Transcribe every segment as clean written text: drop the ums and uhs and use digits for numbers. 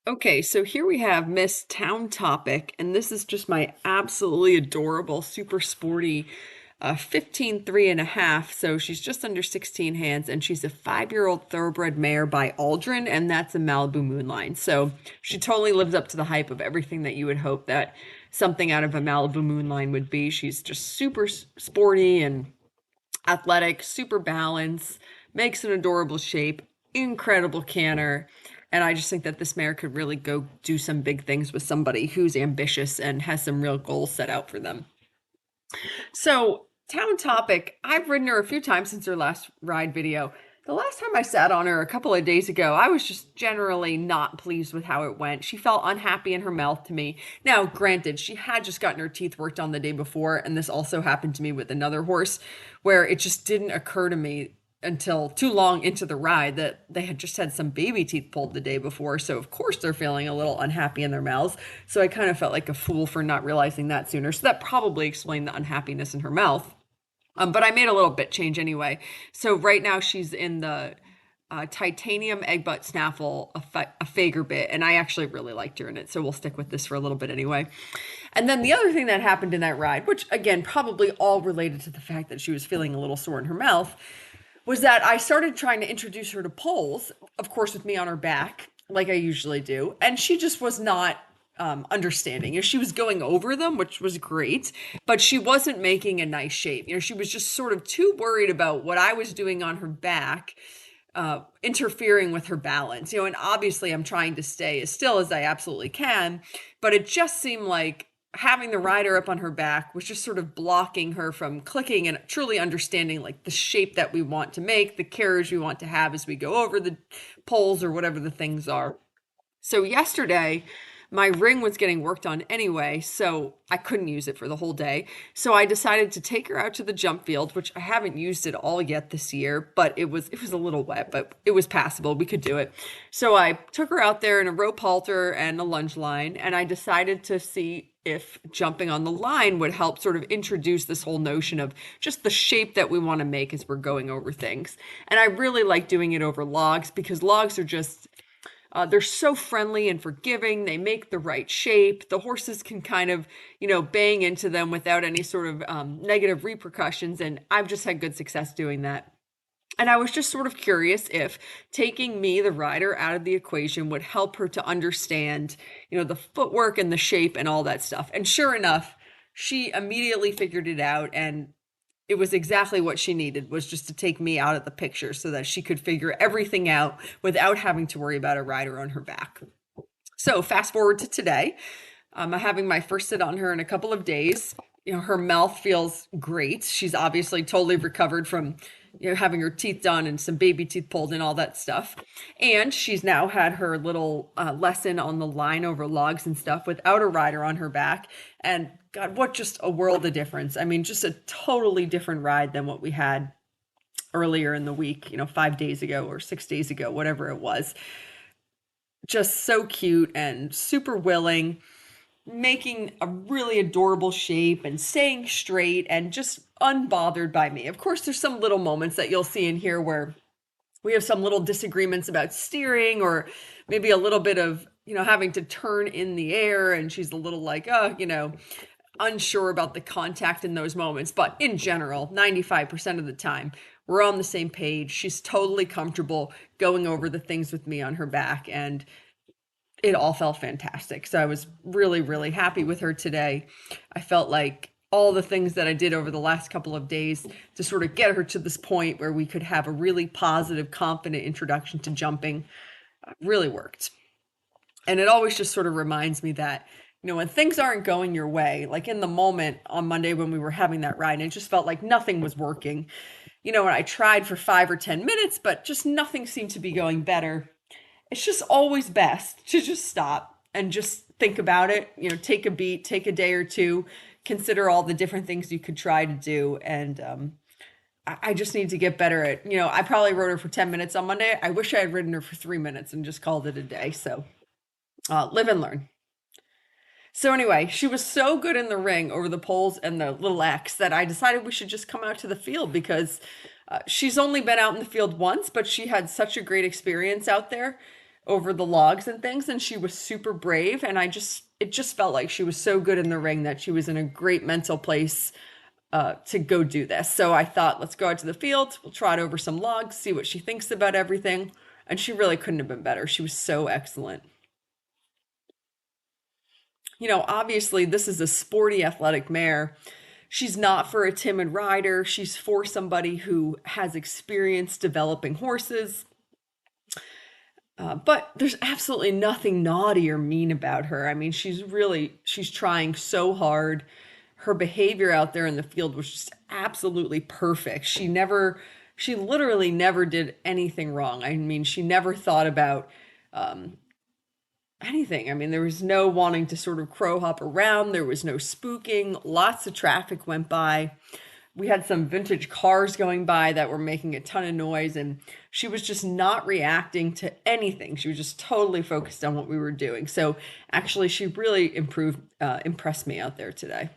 Okay, so here we have Miss Town Topic, and this is just my absolutely adorable, super sporty 15 3.5. So she's just under 16 hands, and she's a 5-year-old thoroughbred mare by Aldrin, and that's a Malibu Moonline. So she totally lives up to the hype of everything that you would hope that something out of a Malibu Moonline would be. She's just super sporty and athletic, super balanced, makes an adorable shape, incredible canter. And I just think that this mare could really go do some big things with somebody who's ambitious and has some real goals set out for them. So, Town Topic, I've ridden her a few times since her last ride video. The last time I sat on her a couple of days ago, I was just generally not pleased with how it went. She felt unhappy in her mouth to me. Now, granted, she had just gotten her teeth worked on the day before, and this also happened to me with another horse where it just didn't occur to me until too long into the ride that they had just had some baby teeth pulled the day before. So, of course, they're feeling a little unhappy in their mouths. So, I kind of felt like a fool for not realizing that sooner. So, that probably explained the unhappiness in her mouth. But I made a little bit change anyway. So right now she's in the titanium egg butt snaffle, a Fager bit, and I actually really liked her in it. So we'll stick with this for a little bit anyway. And then the other thing that happened in that ride, which again, probably all related to the fact that she was feeling a little sore in her mouth, was that I started trying to introduce her to poles, of course, with me on her back, like I usually do. And she just was not understanding. She was going over them, which was great, but she wasn't making a nice shape. She was just sort of too worried about what I was doing on her back, interfering with her balance. And obviously I'm trying to stay as still as I absolutely can, but it just seemed like having the rider up on her back was just sort of blocking her from clicking and truly understanding like the shape that we want to make, the carriage we want to have as we go over the poles or whatever the things are. So yesterday, my ring was getting worked on anyway, so I couldn't use it for the whole day. So I decided to take her out to the jump field, which I haven't used at all yet this year, but it was a little wet, but it was passable. We could do it. So I took her out there in a rope halter and a lunge line, and I decided to see if jumping on the line would help sort of introduce this whole notion of just the shape that we want to make as we're going over things. And I really like doing it over logs because logs are just they're so friendly and forgiving. They make the right shape. The horses can kind of, bang into them without any sort of negative repercussions. And I've just had good success doing that. And I was just sort of curious if taking me, the rider, out of the equation would help her to understand, the footwork and the shape and all that stuff. And sure enough, she immediately figured it out, and it was exactly what she needed, was just to take me out of the picture so that she could figure everything out without having to worry about a rider on her back. So fast forward to today. I'm having my first sit on her in a couple of days. Her mouth feels great. She's obviously totally recovered from, having her teeth done and some baby teeth pulled and all that stuff. And she's now had her little lesson on the line over logs and stuff without a rider on her back. And God, what just a world of difference. I mean, just a totally different ride than what we had earlier in the week, 5 days ago or 6 days ago, whatever it was. Just so cute and super willing, making a really adorable shape and staying straight and just unbothered by me. Of course, there's some little moments that you'll see in here where we have some little disagreements about steering or maybe a little bit of, having to turn in the air, and she's a little like, unsure about the contact in those moments. But in general, 95% of the time, we're on the same page. She's totally comfortable going over the things with me on her back, and it all felt fantastic. So I was really, really happy with her today. I felt like all the things that I did over the last couple of days to sort of get her to this point where we could have a really positive, confident introduction to jumping really worked. And it always just sort of reminds me that, when things aren't going your way, like in the moment on Monday when we were having that ride, and it just felt like nothing was working, and I tried for 5 or 10 minutes, but just nothing seemed to be going better. It's just always best to just stop and just think about it, take a beat, take a day or two, consider all the different things you could try to do. And I just need to get better at, I probably rode her for 10 minutes on Monday. I wish I had ridden her for 3 minutes and just called it a day. So live and learn. So anyway, she was so good in the ring over the poles and the little X that I decided we should just come out to the field because she's only been out in the field once, but she had such a great experience out there. over the logs and things, and she was super brave. And it just felt like she was so good in the ring that she was in a great mental place to go do this. So I thought, let's go out to the field, we'll trot over some logs, see what she thinks about everything. And she really couldn't have been better. She was so excellent. Obviously, this is a sporty, athletic mare. She's not for a timid rider. She's for somebody who has experience developing horses. But there's absolutely nothing naughty or mean about her. I mean, she's trying so hard. Her behavior out there in the field was just absolutely perfect. She literally never did anything wrong. I mean, she never thought about anything. I mean, there was no wanting to sort of crow hop around. There was no spooking. Lots of traffic went by. We had some vintage cars going by that were making a ton of noise, and she was just not reacting to anything. She was just totally focused on what we were doing. So actually, she really impressed me out there today.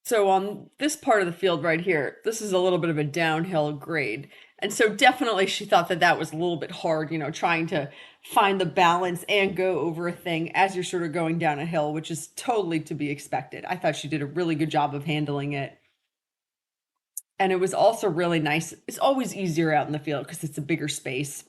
So on this part of the field right here, this is a little bit of a downhill grade. And so definitely she thought that that was a little bit hard, trying to find the balance and go over a thing as you're sort of going down a hill, which is totally to be expected. I thought she did a really good job of handling it. And it was also really nice. It's always easier out in the field because it's a bigger space.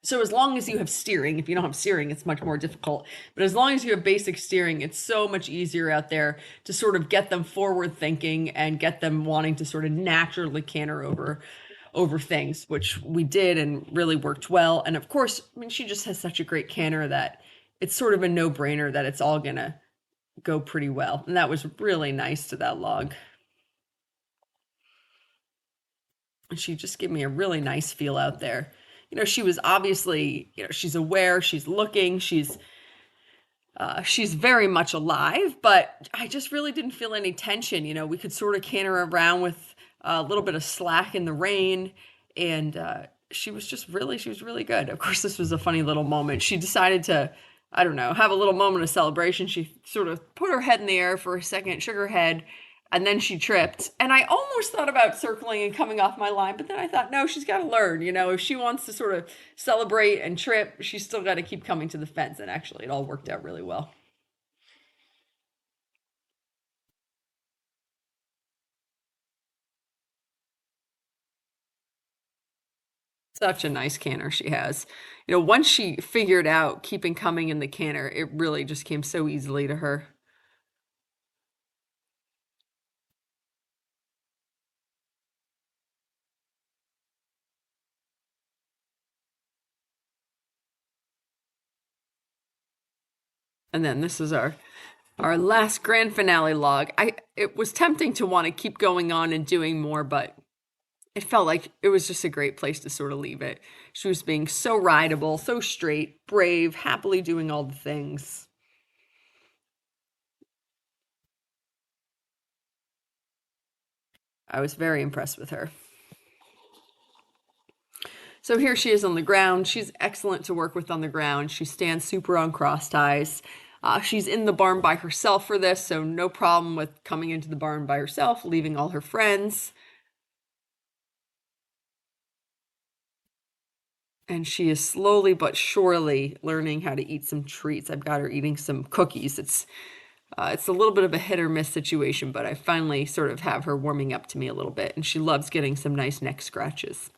So as long as you have steering, if you don't have steering, it's much more difficult. But as long as you have basic steering, it's so much easier out there to sort of get them forward thinking and get them wanting to sort of naturally canter over things, which we did and really worked well. And of course, I mean, she just has such a great canter that it's sort of a no-brainer that it's all gonna go pretty well. And that was really nice to that log. And she just gave me a really nice feel out there. She was obviously, she's aware, she's looking, she's very much alive, but I just really didn't feel any tension. We could sort of canter around with a little bit of slack in the rain, and she was really good. Of course, this was a funny little moment. She decided to, I don't know, have a little moment of celebration. She sort of put her head in the air for a second, shook her head, and then she tripped. And I almost thought about circling and coming off my line, but then I thought, no, she's got to learn. If she wants to sort of celebrate and trip, she's still got to keep coming to the fence. And actually, it all worked out really well. Such a nice canter she has. Once she figured out keeping coming in the canter, it really just came so easily to her. And then this is our last grand finale log. It was tempting to want to keep going on and doing more, but it felt like it was just a great place to sort of leave it. She was being so rideable, so straight, brave, happily doing all the things. I was very impressed with her. So here she is on the ground. She's excellent to work with on the ground. She stands super on cross ties. She's in the barn by herself for this, so no problem with coming into the barn by herself, leaving all her friends. And she is slowly but surely learning how to eat some treats. I've got her eating some cookies. It's a little bit of a hit or miss situation, but I finally sort of have her warming up to me a little bit, and she loves getting some nice neck scratches.